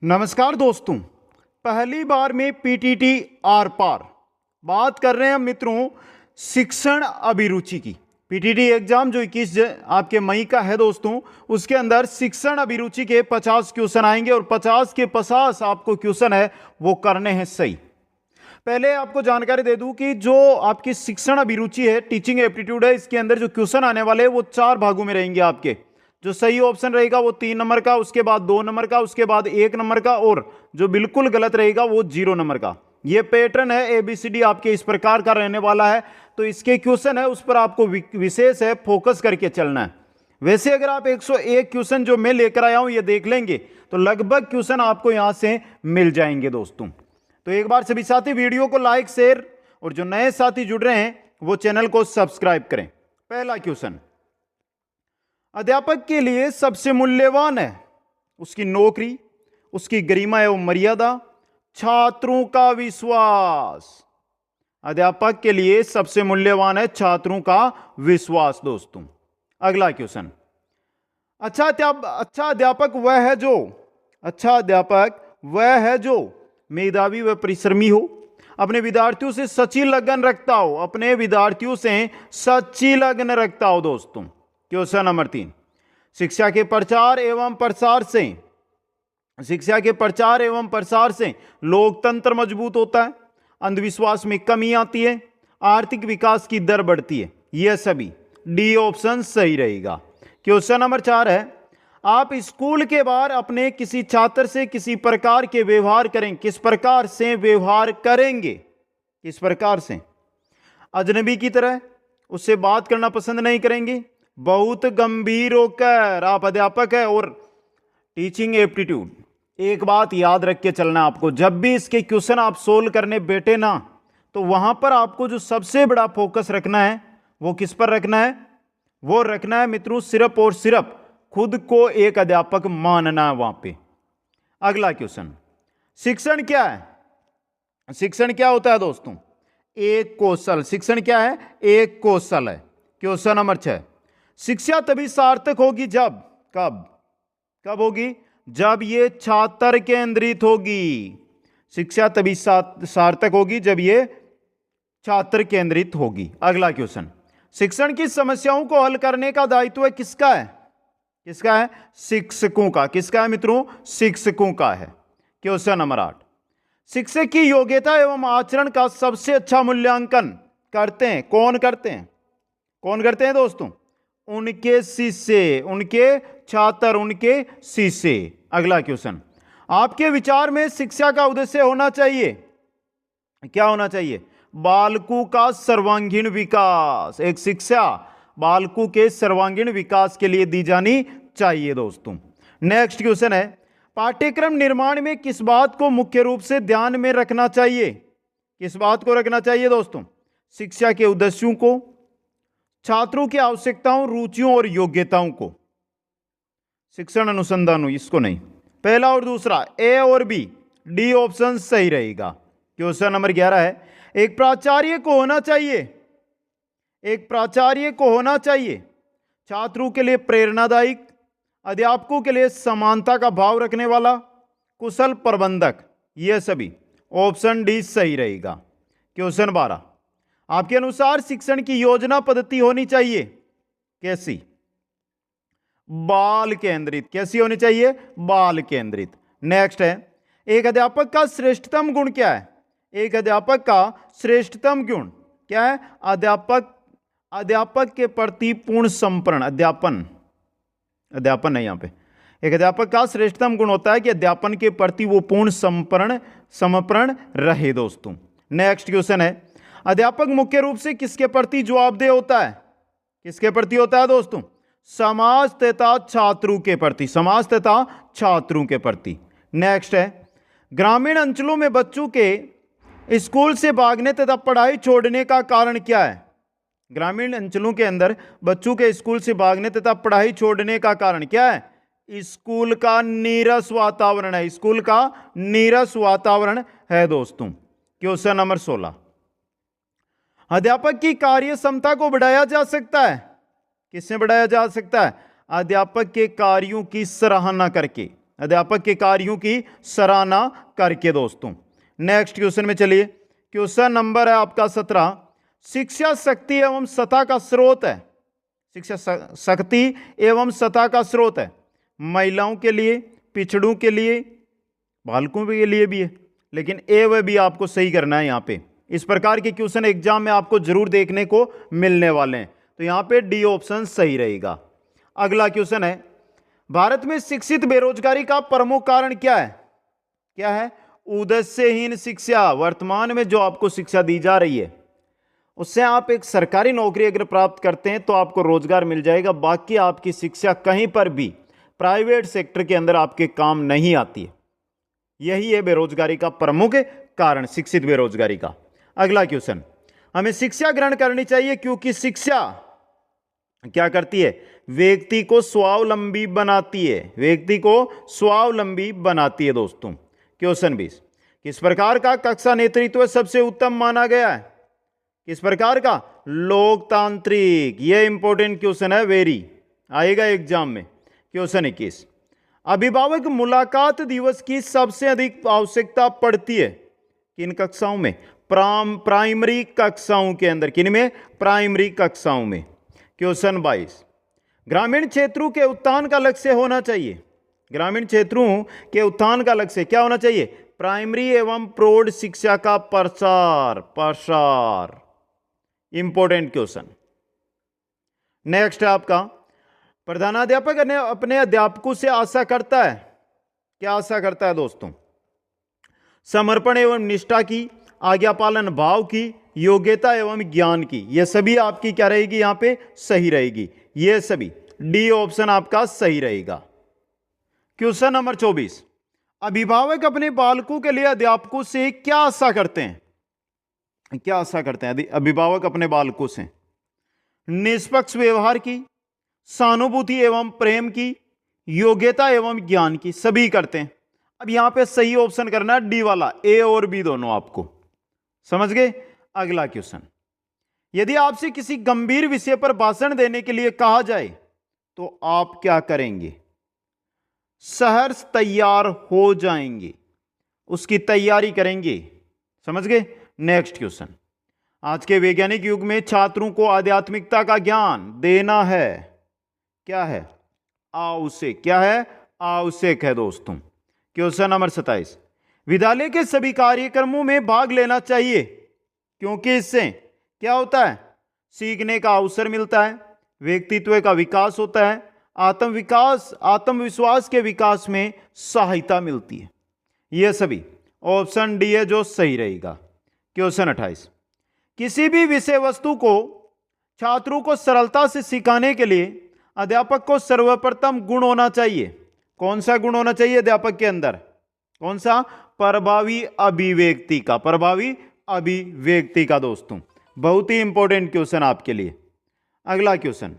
नमस्कार दोस्तों, पहली बार में पीटीटी आर पार बात कर रहे हैं मित्रों शिक्षण अभिरुचि की। पीटीटी एग्जाम जो 21 आपके मई का है दोस्तों, उसके अंदर शिक्षण अभिरुचि के 50 क्वेश्चन आएंगे और 50 के 50 आपको क्वेश्चन है वो करने हैं सही। पहले आपको जानकारी दे दूं कि जो आपकी शिक्षण अभिरुचि है, टीचिंग एप्टीट्यूड है, इसके अंदर जो क्वेश्चन आने वाले हैं वो 4 भागों में रहेंगे। आपके जो सही ऑप्शन रहेगा वो 3 नंबर का, उसके बाद 2 नंबर का, उसके बाद 1 नंबर का, और जो बिल्कुल गलत रहेगा वो 0 नंबर का। ये पैटर्न है एबीसीडी आपके इस प्रकार का रहने वाला है। तो इसके क्वेश्चन है उस पर आपको विशेष है फोकस करके चलना है। वैसे अगर आप 101 क्वेश्चन जो मैं लेकर आया हूं ये देख लेंगे तो लगभग क्वेश्चन आपको यहां से मिल जाएंगे दोस्तों। तो एक बार सभी साथी वीडियो को लाइक, शेयर, और जो नए साथी जुड़ रहे हैं वो चैनल को सब्सक्राइब करें। पहला क्वेश्चन, अध्यापक के लिए सबसे मूल्यवान है उसकी नौकरी, उसकी गरिमा एवं मर्यादा, छात्रों का विश्वास। अध्यापक के लिए सबसे मूल्यवान है छात्रों का विश्वास दोस्तों। अगला क्वेश्चन, अच्छा अध्यापक वह है जो मेधावी व परिश्रमी हो, अपने विद्यार्थियों से सच्ची लगन रखता हो, दोस्तों। क्वेश्चन नंबर 3, शिक्षा के प्रचार एवं प्रसार से लोकतंत्र मजबूत होता है, अंधविश्वास में कमी आती है, आर्थिक विकास की दर बढ़ती है। यह सभी डी ऑप्शन सही रहेगा। क्वेश्चन नंबर 4 है, आप स्कूल के बाहर अपने किसी छात्र से किस प्रकार से व्यवहार करेंगे? किस प्रकार से? अजनबी की तरह उससे बात करना पसंद नहीं करेंगे, बहुत गंभीर होकर। आप अध्यापक है और टीचिंग एप्टीट्यूड, एक बात याद रख के चलना आपको, जब भी इसके क्वेश्चन आप सोल्व करने बैठे ना तो वहां पर आपको जो सबसे बड़ा फोकस रखना है वो किस पर रखना है? वो रखना है मित्रों सिर्फ और सिर्फ खुद को एक अध्यापक मानना है वहां पे। अगला क्वेश्चन, शिक्षण क्या है? शिक्षण क्या होता है दोस्तों? एक कौशल। शिक्षण क्या है? एक कौशल है। क्वेश्चन नंबर 6, शिक्षा तभी सार्थक होगी जब कब होगी? जब ये छात्र केंद्रित होगी। शिक्षा तभी सार्थक होगी जब ये छात्र केंद्रित होगी। अगला क्वेश्चन, शिक्षण की समस्याओं को हल करने का दायित्व किसका है? किसका है? शिक्षकों का। किसका है मित्रों? शिक्षकों का है। क्वेश्चन नंबर 8, शिक्षक की योग्यता एवं आचरण का सबसे अच्छा मूल्यांकन करते हैं कौन करते हैं दोस्तों? उनके शिष्य, उनके छात्र, उनके शिष्य। अगला क्वेश्चन, आपके विचार में शिक्षा का उद्देश्य होना चाहिए क्या होना चाहिए? बालकों का सर्वांगीण विकास। एक शिक्षा बालकों के सर्वांगीण विकास के लिए दी जानी चाहिए दोस्तों। नेक्स्ट क्वेश्चन है, पाठ्यक्रम निर्माण में किस बात को मुख्य रूप से ध्यान में रखना चाहिए? किस बात को रखना चाहिए दोस्तों? शिक्षा के उद्देश्यों को, छात्रों की आवश्यकताओं, रुचियों और योग्यताओं को। शिक्षण अनुसंधान, इसको नहीं। पहला और दूसरा, ए और बी, डी ऑप्शन सही रहेगा। क्वेश्चन नंबर 11 है, एक प्राचार्य को होना चाहिए छात्रों के लिए प्रेरणादायक, अध्यापकों के लिए समानता का भाव रखने वाला, कुशल प्रबंधक। यह सभी ऑप्शन डी सही रहेगा। क्वेश्चन 12, आपके अनुसार शिक्षण की योजना पद्धति होनी चाहिए कैसी? बाल केंद्रित। कैसी होनी चाहिए? बाल केंद्रित। नेक्स्ट है, एक अध्यापक का श्रेष्ठतम गुण क्या है? एक अध्यापक का श्रेष्ठतम गुण क्या है? अध्यापक के प्रति पूर्ण समर्पण। अध्यापन नहीं, यहां पे एक अध्यापक का श्रेष्ठतम गुण होता है कि अध्यापन के प्रति वो पूर्ण समर्पण रहे दोस्तों। नेक्स्ट क्वेश्चन है, अध्यापक मुख्य रूप से किसके प्रति जवाबदेह होता है? किसके प्रति होता है दोस्तों? समाज तथा छात्रों के प्रति। समाज तथा छात्रों के प्रति। नेक्स्ट है, ग्रामीण अंचलों में बच्चों के स्कूल से भागने तथा पढ़ाई छोड़ने का कारण क्या है? ग्रामीण अंचलों के अंदर बच्चों के स्कूल से भागने तथा पढ़ाई छोड़ने का कारण क्या है? स्कूल का नीरस वातावरण है। स्कूल का नीरस वातावरण है दोस्तों। क्वेश्चन नंबर 16, अध्यापक की कार्य क्षमता को बढ़ाया जा सकता है। किससे बढ़ाया जा सकता है? अध्यापक के कार्यों की सराहना करके। अध्यापक के कार्यों की सराहना करके दोस्तों। नेक्स्ट क्वेश्चन में चलिए। क्वेश्चन नंबर है आपका 17। शिक्षा शक्ति एवं सत्ता का स्रोत है। शिक्षा शक्ति एवं सत्ता का स्रोत है। महिलाओं के लिए, पिछड़ों के लिए, बालकों के लिए भी है, लेकिन ए व बी आपको सही करना है। यहाँ पे इस प्रकार के क्वेश्चन एग्जाम में आपको जरूर देखने को मिलने वाले हैं, तो यहाँ पे डी ऑप्शन सही रहेगा। अगला क्वेश्चन है, भारत में शिक्षित बेरोजगारी का प्रमुख कारण क्या है? क्या है? उद्देश्यहीन शिक्षा। वर्तमान में जो आपको शिक्षा दी जा रही है उससे आप एक सरकारी नौकरी अगर प्राप्त करते हैं तो आपको रोजगार मिल जाएगा, बाकी आपकी शिक्षा कहीं पर भी प्राइवेट सेक्टर के अंदर आपके काम नहीं आती है। यही है बेरोजगारी का प्रमुख कारण, शिक्षित बेरोजगारी का। अगला क्वेश्चन, हमें शिक्षा ग्रहण करनी चाहिए क्योंकि शिक्षा क्या करती है? व्यक्ति को स्वावलंबी बनाती है। व्यक्ति को स्वावलंबी बनाती है दोस्तों। क्वेश्चन 20, किस प्रकार का कक्षा नेतृत्व सबसे उत्तम माना गया है? किस प्रकार का? लोकतांत्रिक। यह इंपॉर्टेंट क्वेश्चन है, वेरी आएगा एग्जाम में। क्वेश्चन 21, अभिभावक मुलाकात दिवस की सबसे अधिक आवश्यकता पड़ती है किन कक्षाओं में? प्राइमरी कक्षाओं के अंदर। किन में? प्राइमरी कक्षाओं में। क्वेश्चन 22, ग्रामीण क्षेत्रों के उत्थान का लक्ष्य होना चाहिए। ग्रामीण क्षेत्रों के उत्थान का लक्ष्य क्या होना चाहिए? प्राइमरी एवं प्रौढ़ शिक्षा का प्रसार। Important question. नेक्स्ट है आपका, प्रधानाध्यापक अपने अध्यापकों से आशा करता है। क्या आशा करता है दोस्तों? समर्पण एवं निष्ठा की, आज्ञा पालन भाव की, योग्यता एवं ज्ञान की। यह सभी आपकी क्या रहेगी? यहां पे सही रहेगी। यह सभी डी ऑप्शन आपका सही रहेगा। क्वेश्चन नंबर 24, अभिभावक अपने बालकों के लिए अध्यापकों से क्या आशा करते हैं? क्या आशा करते हैं अभिभावक अपने बालकों से? निष्पक्ष व्यवहार की, सहानुभूति एवं प्रेम की, योग्यता एवं ज्ञान की। सभी करते हैं। अब यहां पे सही ऑप्शन करना है डी वाला, ए और बी दोनों। आपको समझ गए? अगला क्वेश्चन, यदि आपसे किसी गंभीर विषय पर भाषण देने के लिए कहा जाए तो आप क्या करेंगे? सहर्ष तैयार हो जाएंगे, उसकी तैयारी करेंगे। समझ गए? नेक्स्ट क्वेश्चन, आज के वैज्ञानिक युग में छात्रों को आध्यात्मिकता का ज्ञान देना है। क्या है? आवश्यक। क्या है? आवश्यक है दोस्तों। क्वेश्चन नंबर 27, विद्यालय के सभी कार्यक्रमों में भाग लेना चाहिए क्योंकि इससे क्या होता है? सीखने का अवसर मिलता है, व्यक्तित्व का विकास होता है, आत्मविश्वास के विकास में सहायता मिलती है। यह सभी ऑप्शन डी है जो सही रहेगा। क्वेश्चन 28, किसी भी विषय वस्तु को छात्रों को सरलता से सिखाने के लिए अध्यापक को सर्वप्रथम गुण होना चाहिए। कौन सा गुण होना चाहिए अध्यापक के अंदर? कौन सा? प्रभावी अभिव्यक्ति का। प्रभावी अभिव्यक्ति का दोस्तों। बहुत ही इंपॉर्टेंट क्वेश्चन आपके लिए। अगला क्वेश्चन,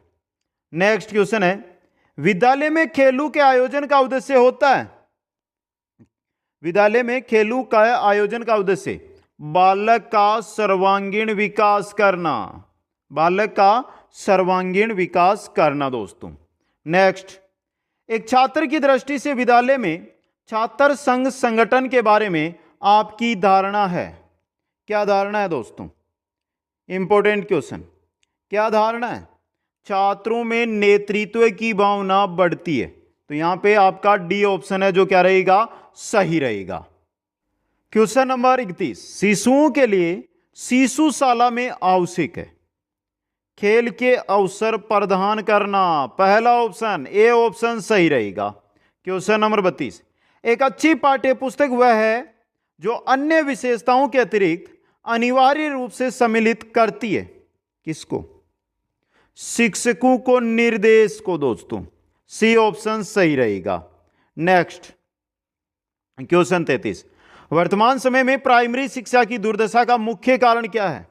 नेक्स्ट क्वेश्चन है, विद्यालय में खेलों के आयोजन का उद्देश्य होता है। विद्यालय में खेलों का आयोजन का उद्देश्य बालक का सर्वांगीण विकास करना। बालक का सर्वांगीण विकास करना दोस्तों। नेक्स्ट, एक छात्र की दृष्टि से विद्यालय में छात्र संघ संगठन के बारे में आपकी धारणा है। क्या धारणा है दोस्तों? Important question. क्या धारणा है? छात्रों में नेतृत्व की भावना बढ़ती है, तो यहां पे आपका डी ऑप्शन है जो क्या रहेगा? सही रहेगा। क्वेश्चन नंबर 31, शिशुओं के लिए शिशुशाला में आवश्यक है खेल के अवसर प्रदान करना। पहला ऑप्शन, ए ऑप्शन सही रहेगा। क्वेश्चन नंबर 32, एक अच्छी पाठ्य पुस्तक वह है जो अन्य विशेषताओं के अतिरिक्त अनिवार्य रूप से सम्मिलित करती है। किसको? शिक्षकों को, निर्देश को दोस्तों। सी ऑप्शन सही रहेगा। नेक्स्ट, क्वेश्चन 33, वर्तमान समय में प्राइमरी शिक्षा की दुर्दशा का मुख्य कारण क्या है?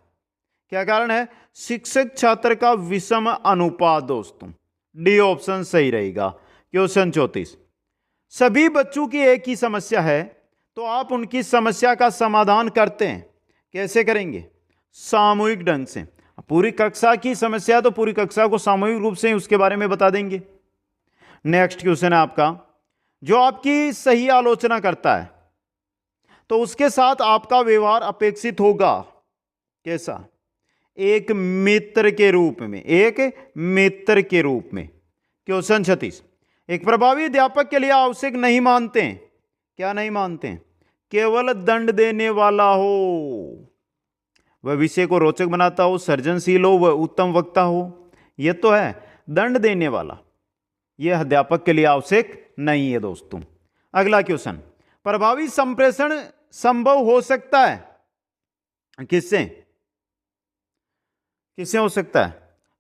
क्या कारण है? शिक्षक छात्र का विषम अनुपात दोस्तों। डी ऑप्शन सही रहेगा। क्वेश्चन 34, सभी बच्चों की एक ही समस्या है तो आप उनकी समस्या का समाधान करते हैं। कैसे करेंगे? सामूहिक ढंग से। पूरी कक्षा की समस्या तो पूरी कक्षा को सामूहिक रूप से उसके बारे में बता देंगे। नेक्स्ट क्वेश्चन है आपका, जो आपकी सही आलोचना करता है तो उसके साथ आपका व्यवहार अपेक्षित होगा। कैसा? एक मित्र के रूप में, एक मित्र के रूप में। क्वेश्चन 36, एक प्रभावी अध्यापक के लिए आवश्यक नहीं मानते हैं, क्या नहीं मानते हैं? केवल दंड देने वाला हो, वह विषय को रोचक बनाता हो, सृजनशील हो, वह उत्तम वक्ता हो। यह तो है, दंड देने वाला, यह अध्यापक के लिए आवश्यक नहीं है दोस्तों। अगला क्वेश्चन, प्रभावी संप्रेषण संभव हो सकता है किससे? किससे हो सकता है?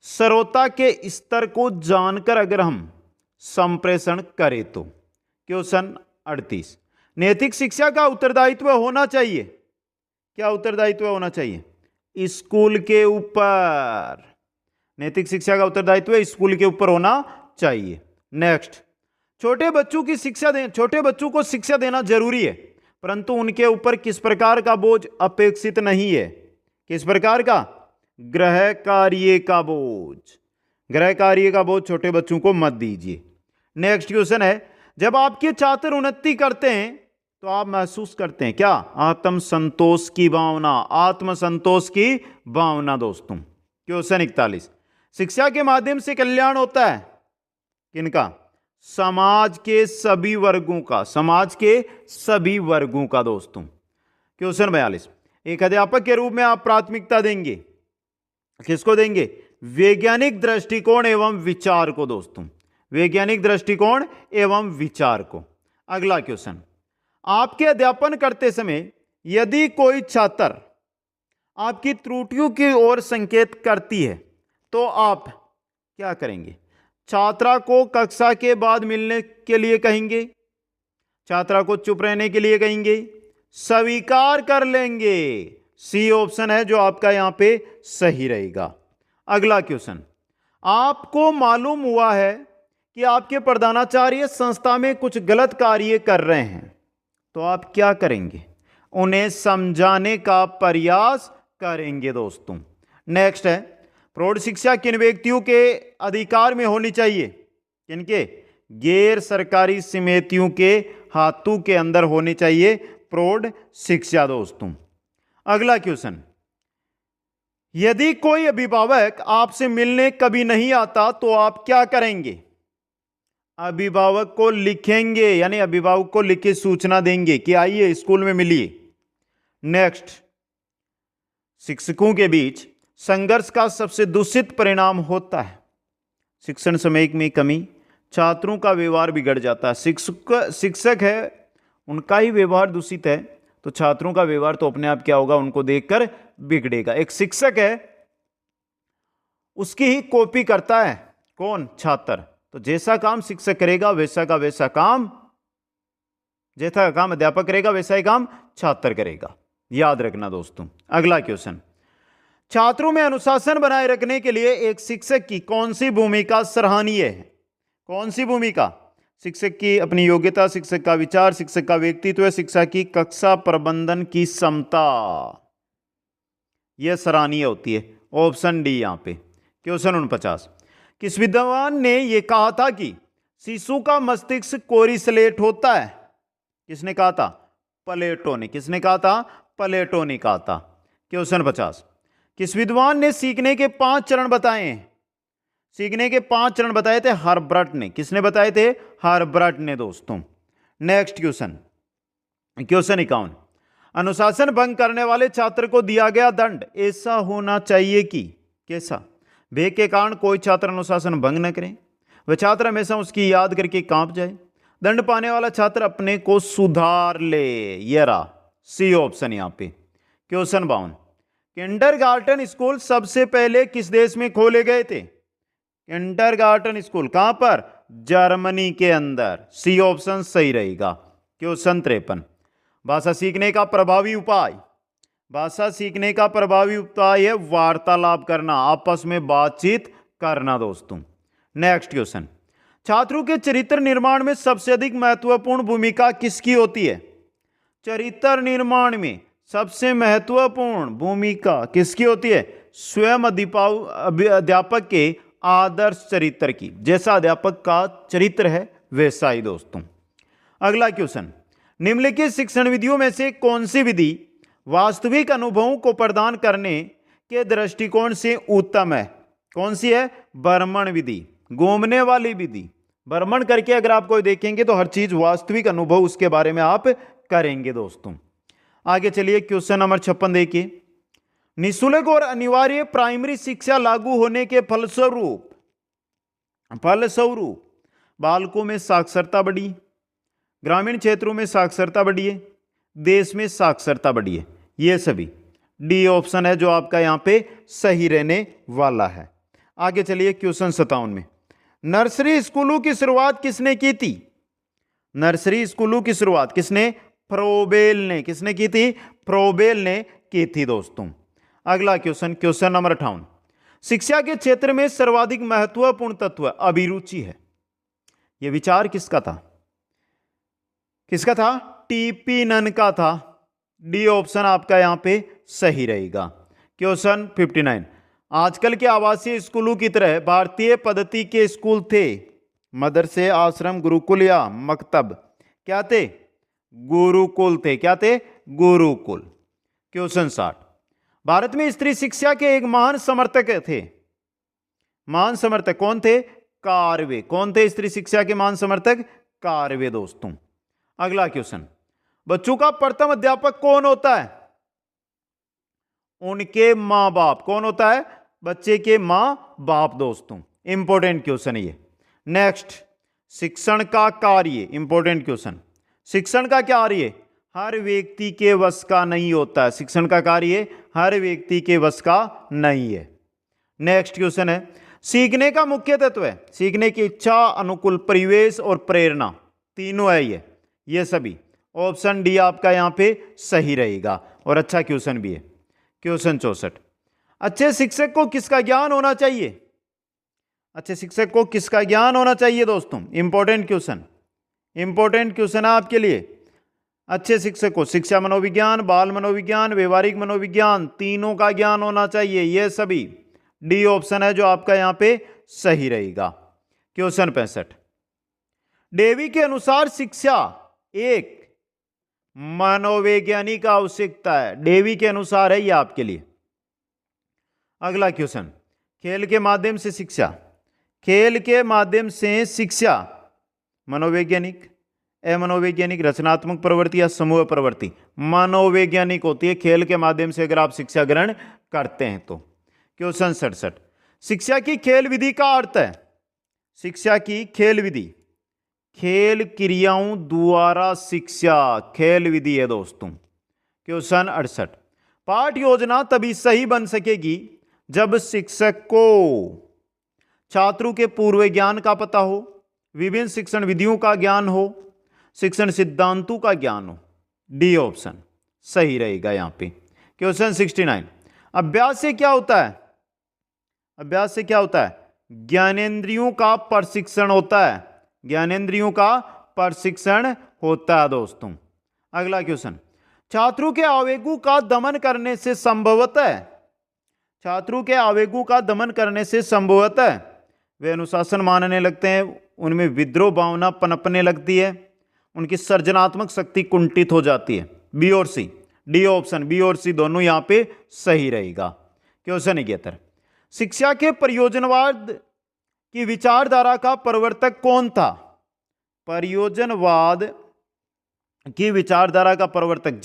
श्रोता के स्तर को जानकर अगर हम संप्रेषण करें तो। क्वेश्चन 38, नैतिक शिक्षा का उत्तरदायित्व होना चाहिए, क्या उत्तरदायित्व होना चाहिए? स्कूल के ऊपर। नैतिक शिक्षा का उत्तरदायित्व स्कूल के ऊपर होना चाहिए। नेक्स्ट, छोटे बच्चों को शिक्षा देना जरूरी है, परंतु उनके ऊपर किस प्रकार का बोझ अपेक्षित नहीं है? किस प्रकार का? गृह कार्य का बोझ। गृह कार्य का बोझ छोटे बच्चों को मत दीजिए। नेक्स्ट क्वेश्चन है, जब आपके छात्र उन्नति करते हैं तो आप महसूस करते हैं क्या? आत्म संतोष की भावना, आत्म संतोष की भावना दोस्तों। क्वेश्चन 41, शिक्षा के माध्यम से कल्याण होता है किनका? समाज के सभी वर्गों का, समाज के सभी वर्गों का दोस्तों। क्वेश्चन 42, एक अध्यापक के रूप में आप प्राथमिकता देंगे, किसको देंगे? वैज्ञानिक दृष्टिकोण एवं विचार को दोस्तों, वैज्ञानिक दृष्टिकोण एवं विचार को। अगला क्वेश्चन, आपके अध्यापन करते समय यदि कोई छात्र आपकी त्रुटियों की ओर संकेत करती है तो आप क्या करेंगे? छात्रा को कक्षा के बाद मिलने के लिए कहेंगे, छात्रा को चुप रहने के लिए कहेंगे, स्वीकार कर लेंगे? सी ऑप्शन है जो आपका यहां पे सही रहेगा। अगला क्वेश्चन, आपको मालूम हुआ है कि आपके प्रधानाचार्य संस्था में कुछ गलत कार्य कर रहे हैं, तो आप क्या करेंगे? उन्हें समझाने का प्रयास करेंगे दोस्तों। नेक्स्ट है, प्रौढ़ शिक्षा किन व्यक्तियों के अधिकार में होनी चाहिए? किनके? गैर सरकारी समितियों के हाथों के अंदर होनी चाहिए प्रौढ़ शिक्षा दोस्तों। अगला क्वेश्चन, यदि कोई अभिभावक आपसे मिलने कभी नहीं आता तो आप क्या करेंगे? अभिभावक को लिखेंगे, यानी अभिभावक को लिख के सूचना देंगे कि आइए स्कूल में मिलिए। नेक्स्ट, शिक्षकों के बीच संघर्ष का सबसे दूषित परिणाम होता है शिक्षण समय में कमी, छात्रों का व्यवहार बिगड़ जाता है। शिक्षक है, उनका ही व्यवहार दूषित है तो छात्रों का व्यवहार तो अपने आप क्या होगा? उनको देखकर बिगड़ेगा। एक शिक्षक है, उसकी ही कॉपी करता है कौन? छात्र। तो जैसा काम शिक्षक करेगा वैसा का वैसा काम, जैसा काम अध्यापक करेगा वैसा ही काम छात्र करेगा, याद रखना दोस्तों। अगला क्वेश्चन, छात्रों में अनुशासन बनाए रखने के लिए एक शिक्षक की कौन सी भूमिका सराहनीय है? कौन सी भूमिका? शिक्षक की अपनी योग्यता, शिक्षक का विचार, शिक्षक का व्यक्तित्व, शिक्षा की कक्षा प्रबंधन की क्षमता, यह सराहनीय होती है। ऑप्शन डी यहां पे। क्वेश्चन 49, किस विद्वान ने यह कहा था कि शिशु का मस्तिष्क कोरी स्लेट होता है? किसने कहा था? प्लेटो ने। किसने कहा था? प्लेटो ने कहा था। क्वेश्चन 50, किस विद्वान ने सीखने के 5 चरण बताए हैं? सीखने के 5 चरण बताए थे हर्बर्ट ने। किसने बताए थे? हर्बर्ट ने दोस्तों। नेक्स्ट क्वेश्चन, क्वेश्चन 51, अनुशासन भंग करने वाले छात्र को दिया गया दंड ऐसा होना चाहिए कि कैसा? भय के कारण कोई छात्र अनुशासन भंग न करे, वह छात्र हमेशा उसकी याद करके कांप जाए, दंड पाने वाला छात्र अपने को सुधार ले। ये रहा सी ऑप्शन यहां पे। क्वेश्चन 52, किंडरगार्टन स्कूल सबसे पहले किस देश में खोले गए थे? किंडरगार्टन स्कूल कहां पर? जर्मनी के अंदर। सी ऑप्शन सही रहेगा। क्वेश्चन 53, भाषा सीखने का प्रभावी उपाय। भाषा सीखने का प्रभावी उपाय है वार्तालाप करना, आपस में बातचीत करना दोस्तों। नेक्स्ट क्वेश्चन, छात्रों के चरित्र निर्माण में सबसे अधिक महत्वपूर्ण भूमिका किसकी होती है? चरित्र निर्माण में सबसे महत्वपूर्ण भूमिका किसकी होती है? स्वयं अध्यापक के आदर्श चरित्र की। जैसा अध्यापक का चरित्र है वैसा ही दोस्तों। अगला क्वेश्चन, निम्नलिखित शिक्षण विधियों में से कौन सी विधि वास्तविक अनुभवों को प्रदान करने के दृष्टिकोण से उत्तम है? कौन सी है? भ्रमण विधि, घूमने वाली विधि। भ्रमण करके अगर आप कोई देखेंगे तो हर चीज वास्तविक अनुभव उसके बारे में आप करेंगे दोस्तों। आगे चलिए क्वेश्चन नंबर 56 देखिए, निःशुल्क और अनिवार्य प्राइमरी शिक्षा लागू होने के फलस्वरूप बालकों में साक्षरता बढ़ी, ग्रामीण क्षेत्रों में साक्षरता बढ़ी है, देश में साक्षरता बढ़ी है। ये सभी डी ऑप्शन है जो आपका यहां पे सही रहने वाला है। आगे चलिए क्वेश्चन 57 में, नर्सरी स्कूलों की शुरुआत किसने की थी? नर्सरी स्कूलों की शुरुआत किसने? फ्रोबेल ने। किसने की थी? फ्रोबेल ने की थी दोस्तों। अगला क्वेश्चन, क्वेश्चन नंबर 58, शिक्षा के क्षेत्र में सर्वाधिक महत्वपूर्ण तत्व अभिरुचि है। यह विचार किसका था? किसका था? टीपी नन का था। डी ऑप्शन आपका यहां पे सही रहेगा। क्वेश्चन 59, आजकल के आवासीय स्कूलों की तरह भारतीय पद्धति के स्कूल थे? मदरसे, आश्रम, गुरुकुल या मकतब? क्या थे? गुरुकुल थे। क्या थे? गुरुकुल। क्वेश्चन 60, भारत में स्त्री शिक्षा के एक महान समर्थक थे। महान समर्थक कौन थे? कार्वे। कौन थे स्त्री शिक्षा के महान समर्थक? कार्वे दोस्तों। अगला क्वेश्चन, बच्चों का प्रथम अध्यापक कौन होता है? उनके मां बाप। कौन होता है? बच्चे के मां बाप दोस्तों। इंपॉर्टेंट क्वेश्चन है ये। नेक्स्ट, शिक्षण का कार्य। इंपॉर्टेंट क्वेश्चन, शिक्षण का कार्य हर व्यक्ति के वश का नहीं होता है। शिक्षण का कार्य हर व्यक्ति के वश का नहीं है। नेक्स्ट क्वेश्चन है, सीखने का मुख्य तत्व है? सीखने की इच्छा, अनुकूल परिवेश और प्रेरणा, तीनों है ये सभी। ऑप्शन डी आपका यहां पे सही रहेगा और अच्छा क्वेश्चन भी है। क्वेश्चन 64, अच्छे शिक्षक को किसका ज्ञान होना चाहिए? अच्छे शिक्षक को किसका ज्ञान होना चाहिए दोस्तों? इंपॉर्टेंट क्वेश्चन, इंपॉर्टेंट क्वेश्चन है आपके लिए। अच्छे शिक्षक को शिक्षा मनोविज्ञान, बाल मनोविज्ञान, व्यवहारिक मनोविज्ञान, तीनों का ज्ञान होना चाहिए। ये सभी डी ऑप्शन है जो आपका यहां पे सही रहेगा। क्वेश्चन 65, डेवी के अनुसार शिक्षा एक मनोवैज्ञानिक आवश्यकता है। डेवी के अनुसार है ये आपके लिए। अगला क्वेश्चन, खेल के माध्यम से शिक्षा। खेल के माध्यम से शिक्षा मनोवैज्ञानिक, अमनोवैज्ञानिक, रचनात्मक प्रवृत्ति या समूह प्रवृत्ति? मनोवैज्ञानिक होती है खेल के माध्यम से अगर आप शिक्षा ग्रहण करते हैं तो। क्वेश्चन 67, शिक्षा की खेल विधि का अर्थ है? शिक्षा की खेल विधि खेल क्रियाओं द्वारा शिक्षा, खेल विधि है दोस्तों। क्वेश्चन 68, पाठ योजना तभी सही बन सकेगी जब शिक्षक को छात्रों के पूर्व ज्ञान का पता हो, विभिन्न शिक्षण विधियों का ज्ञान हो, शिक्षण सिद्धांतों का ज्ञान हो। डी ऑप्शन सही रहेगा यहां पे। क्वेश्चन 69, अभ्यास से क्या होता है? अभ्यास से क्या होता है? ज्ञानेंद्रियों का प्रशिक्षण होता है। ज्ञानेंद्रियों का प्रशिक्षण होता है दोस्तों। अगला क्वेश्चन, छात्रों के आवेगों का दमन करने से संभवतः, छात्रों के आवेगों का दमन करने से संभवतः वे अनुशासन मानने लगते हैं, उनमें विद्रोह भावना पनपने लगती है, उनकी सृजनात्मक शक्ति कुंठित हो जाती है। बी और सी, डी ऑप्शन बी और सी दोनों यहां पे सही रहेगा। क्वेश्चन 71, शिक्षा के प्रयोजनवाद की विचारधारा का प्रवर्तक कौन था? प्रयोजनवाद की विचारधारा का प्रवर्तक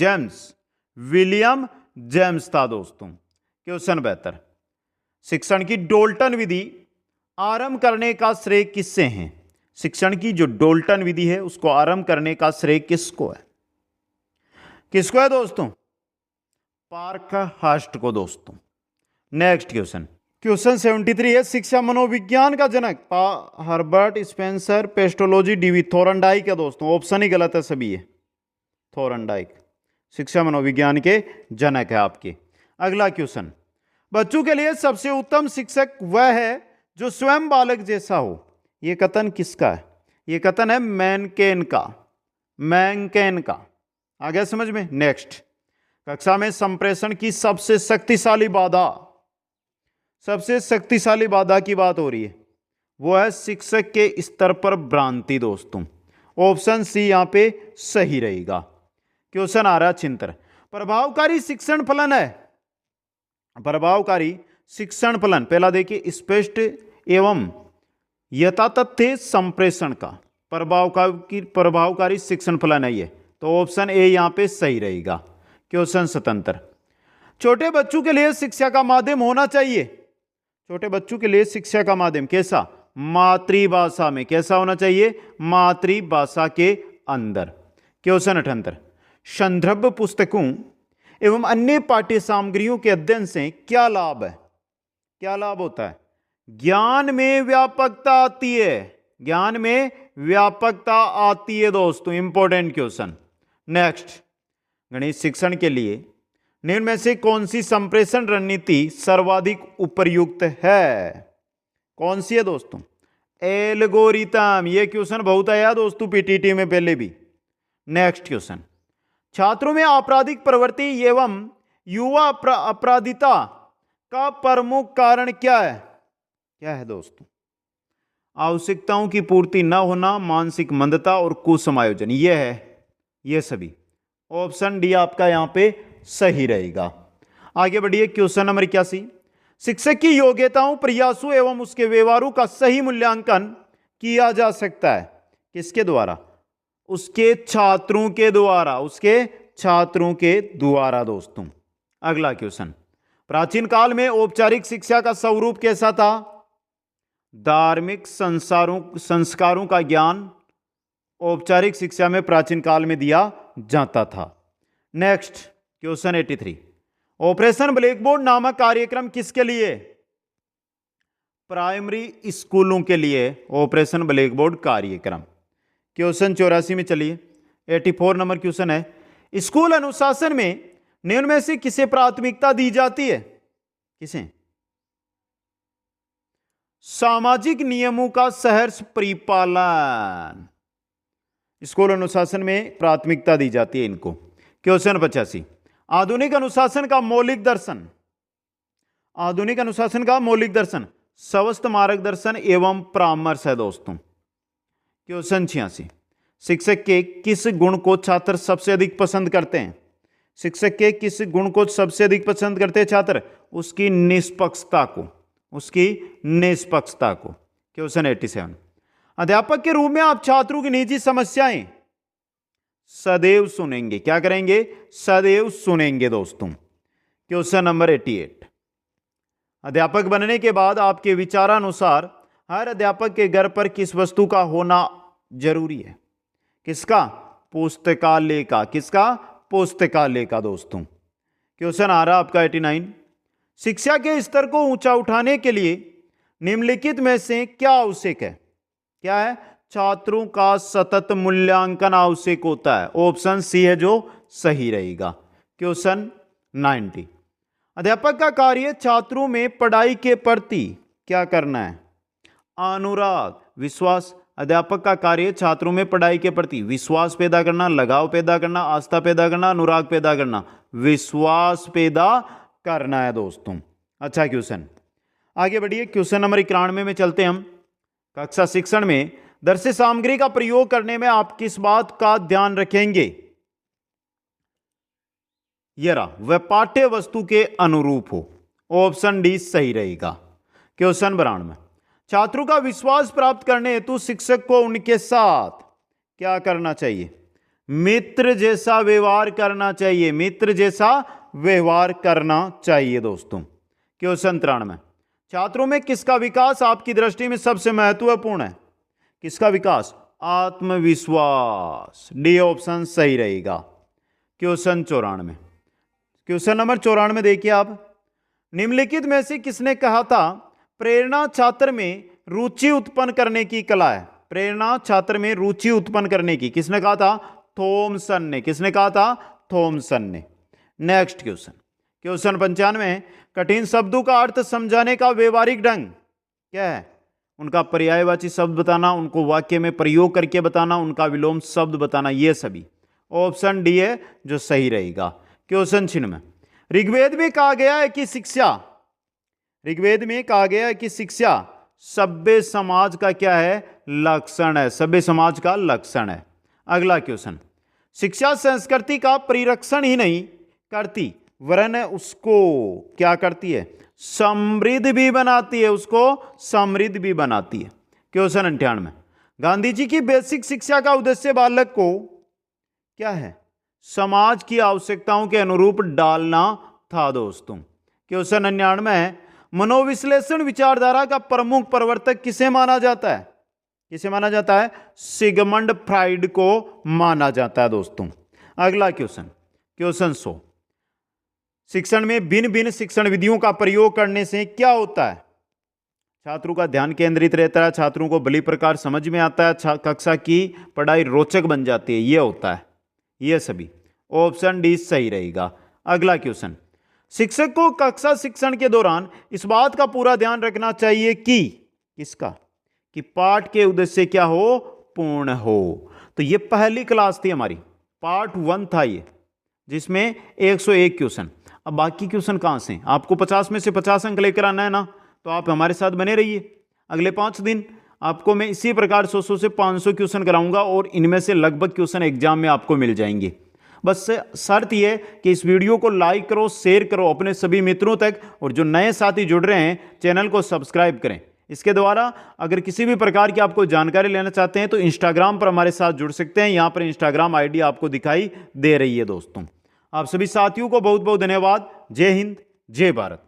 विलियम जेम्स था दोस्तों। क्वेश्चन 72, शिक्षण की डोल्टन विधि आरंभ करने का श्रेय किससे है? शिक्षण की जो डोल्टन विधि है उसको आरंभ करने का श्रेय किसको है? किसको है दोस्तों? पार्कहर्स्ट को दोस्तों। नेक्स्ट क्वेश्चन, क्वेश्चन 73 है, शिक्षा मनोविज्ञान का जनक हर्बर्ट स्पेंसर, पेस्टोलॉजी डीवी थोरनडाइक है दोस्तों। ऑप्शन ही गलत है सभी है। थोरनडाइक शिक्षा मनोविज्ञान के जनक है आपके। अगला क्वेश्चन, बच्चों के लिए सबसे उत्तम शिक्षक वह है जो स्वयं बालक जैसा हो। यह कथन किसका है? यह कथन है मैनकेन का। मैनकेन का आ गया समझ में। नेक्स्ट, कक्षा में संप्रेषण की सबसे शक्तिशाली बाधा, सबसे शक्तिशाली बाधा की बात हो रही है, वो है शिक्षक के स्तर पर भ्रांति दोस्तों। ऑप्शन सी यहां पे सही रहेगा। क्वेश्चन आ रहा चिंतन, प्रभावकारी शिक्षण फलन है, प्रभावकारी शिक्षण फलन पहला देखिए स्पष्ट एवं यथातथ्य संप्रेषण का प्रभावकारी शिक्षण फलन है ये, तो ऑप्शन ए यहां पे सही रहेगा। क्वेश्चन स्वतंत्र, छोटे बच्चों के लिए शिक्षा का माध्यम होना चाहिए, छोटे बच्चों के लिए शिक्षा का माध्यम कैसा, मातृभाषा में, कैसा होना चाहिए, मातृभाषा के अंदर। क्वेश्चन 78, संदर्भ पुस्तकों एवं अन्य पाठ्य सामग्रियों के अध्ययन से क्या लाभ है, क्या लाभ होता है, ज्ञान में व्यापकता आती है, ज्ञान में व्यापकता आती है दोस्तों, इंपॉर्टेंट क्वेश्चन। नेक्स्ट, गणित शिक्षण के लिए निम्न में से कौन सी संप्रेषण रणनीति सर्वाधिक उपयुक्त है, कौन सी है दोस्तों, एल्गोरिथम। ये क्वेश्चन बहुत आया दोस्तों पीटीटी में पहले भी। नेक्स्ट क्वेश्चन, छात्रों में आपराधिक प्रवृत्ति एवं युवा अपराधिता का प्रमुख कारण क्या है, क्या है दोस्तों, आवश्यकताओं की पूर्ति न होना, मानसिक मंदता और कुसमायोजन, ये है, ये सभी। ऑप्शन डी आपका यहां पे सही रहेगा। आगे बढ़िए, क्वेश्चन नंबर 81, शिक्षक की योग्यताओं, प्रयासों एवं उसके व्यवहारों का सही मूल्यांकन किया जा सकता है किसके द्वारा, उसके छात्रों के द्वारा, उसके छात्रों के द्वारा दोस्तों। अगला क्वेश्चन, प्राचीन काल में औपचारिक शिक्षा का स्वरूप कैसा था, धार्मिक संस्कारों का ज्ञान औपचारिक शिक्षा में प्राचीन काल में दिया जाता था। नेक्स्ट क्वेश्चन 83, ऑपरेशन ब्लैकबोर्ड नामक कार्यक्रम किसके लिए, प्राइमरी स्कूलों के लिए ऑपरेशन ब्लैकबोर्ड कार्यक्रम। क्वेश्चन 84 में चलिए, 84 नंबर क्वेश्चन है, स्कूल अनुशासन में निम्न में से किसे प्राथमिकता दी जाती है, किसे, सामाजिक नियमों का सहर्ष परिपालन, स्कूल अनुशासन में प्राथमिकता दी जाती है इनको। क्वेश्चन 85, आधुनिक अनुशासन का मौलिक दर्शन, आधुनिक अनुशासन का मौलिक दर्शन स्वस्थ मार्गदर्शन एवं परामर्श है दोस्तों। क्वेश्चन 86, शिक्षक के किस गुण को छात्र सबसे अधिक पसंद करते हैं, शिक्षक के किस गुण को सबसे अधिक पसंद करते हैं छात्र, उसकी निष्पक्षता को, उसकी निष्पक्षता को। क्वेश्चन 87, अध्यापक के रूप में आप छात्रों की निजी समस्याएं सदैव सुनेंगे, क्या करेंगे, सदैव सुनेंगे दोस्तों। क्वेश्चन नंबर 88, अध्यापक बनने के बाद आपके विचारानुसार हर अध्यापक के घर पर किस वस्तु का होना जरूरी है, किसका, पुस्तकालय का, किसका, पुस्तकालय का दोस्तों। क्वेश्चन आ रहा आपका 89, शिक्षा के स्तर को ऊंचा उठाने के लिए निम्नलिखित में से क्या आवश्यक है, क्या है, छात्रों का सतत मूल्यांकन आवश्यक होता है, ऑप्शन सी है जो सही रहेगा। क्वेश्चन 90, अध्यापक का कार्य छात्रों में पढ़ाई के प्रति क्या करना है, अनुराग, विश्वास। अध्यापक का कार्य छात्रों में पढ़ाई के प्रति विश्वास पैदा करना, लगाव पैदा करना, आस्था पैदा करना, अनुराग पैदा करना, विश्वास पैदा करना है दोस्तों। अच्छा क्वेश्चन आगे बढ़िए, क्वेश्चन नंबर 91 में चलते हैं हम। कक्षा शिक्षण में दर्श सामग्री का प्रयोग करने में आप किस बात का ध्यान रखेंगे, यरा वह पाठ्य वस्तु के अनुरूप हो, ऑप्शन डी सही रहेगा। क्वेश्चन 92, छात्रों का विश्वास प्राप्त करने हेतु शिक्षक को उनके साथ क्या करना चाहिए, मित्र जैसा व्यवहार करना चाहिए, मित्र जैसा व्यवहार करना चाहिए दोस्तों। क्वेश्चन 93, छात्रों में किसका विकास आपकी दृष्टि में सबसे महत्वपूर्ण है, किसका विकास, आत्मविश्वास, डी ऑप्शन सही रहेगा। क्वेश्चन 94, क्वेश्चन नंबर 94 देखिए आप, निम्नलिखित में से किसने कहा था प्रेरणा छात्र में रुचि उत्पन्न करने की कला है, प्रेरणा छात्र में रुचि उत्पन्न करने की, किसने कहा था, थॉमसन ने, किसने कहा था, थॉमसन ने। नेक्स्ट क्वेश्चन, क्वेश्चन 95, कठिन शब्दों का अर्थ समझाने का व्यवहारिक ढंग क्या है, उनका पर्यायवाची शब्द बताना, उनको वाक्य में प्रयोग करके बताना, उनका विलोम शब्द बताना, ये सभी। ऑप्शन डी है जो सही रहेगा। क्वेश्चन 96, ऋग्वेद में कहा गया है कि शिक्षा, ऋग्वेद में कहा गया है कि शिक्षा सभ्य समाज का क्या है? लक्षण है। सभ्य समाज का लक्षण है। अगला क्वेश्चन, शिक्षा संस्कृति का परिरक्षण ही नहीं करती वरन उसको क्या करती है? समृद्ध भी बनाती है। उसको समृद्ध भी बनाती है। क्वेश्चन 98, गांधी जी की बेसिक शिक्षा का उद्देश्य बालक को क्या है? समाज की आवश्यकताओं के अनुरूप डालना था दोस्तों। क्वेश्चन 99 है, मनोविश्लेषण विचारधारा का प्रमुख प्रवर्तक किसे माना जाता है? किसे माना जाता है? सिगमंड फ्राइड को माना जाता है दोस्तों। अगला क्वेश्चन, क्वेश्चन 100, शिक्षण में भिन्न भिन्न शिक्षण विधियों का प्रयोग करने से क्या होता है? छात्रों का ध्यान केंद्रित रहता है, छात्रों को भली प्रकार समझ में आता है, कक्षा की पढ़ाई रोचक बन जाती है। यह होता है। यह सभी ऑप्शन डी सही रहेगा। अगला क्वेश्चन, शिक्षक को कक्षा शिक्षण के दौरान इस बात का पूरा ध्यान रखना चाहिए कि किसका? कि पाठ के उद्देश्य क्या हो? पूर्ण हो। तो ये पहली क्लास थी हमारी, पार्ट 1 था ये, जिसमें 101 क्वेश्चन। अब बाकी क्वेश्चन कहां से? आपको 50 में से 50 अंक लेकर आना है ना, तो आप हमारे साथ बने रहिए। अगले 5 दिन आपको मैं इसी प्रकार 100 से 500 क्वेश्चन कराऊंगा और इनमें से लगभग क्वेश्चन एग्जाम में आपको मिल जाएंगे। बस शर्त यह कि इस वीडियो को लाइक करो, शेयर करो अपने सभी मित्रों तक, और जो नए साथी जुड़ रहे हैं चैनल को सब्सक्राइब करें। इसके द्वारा अगर किसी भी प्रकार की आपको जानकारी लेना चाहते हैं तो इंस्टाग्राम पर हमारे साथ जुड़ सकते हैं। यहां पर इंस्टाग्राम आईडी आपको दिखाई दे रही है दोस्तों। आप सभी साथियों को बहुत बहुत धन्यवाद। जय हिंद, जय भारत।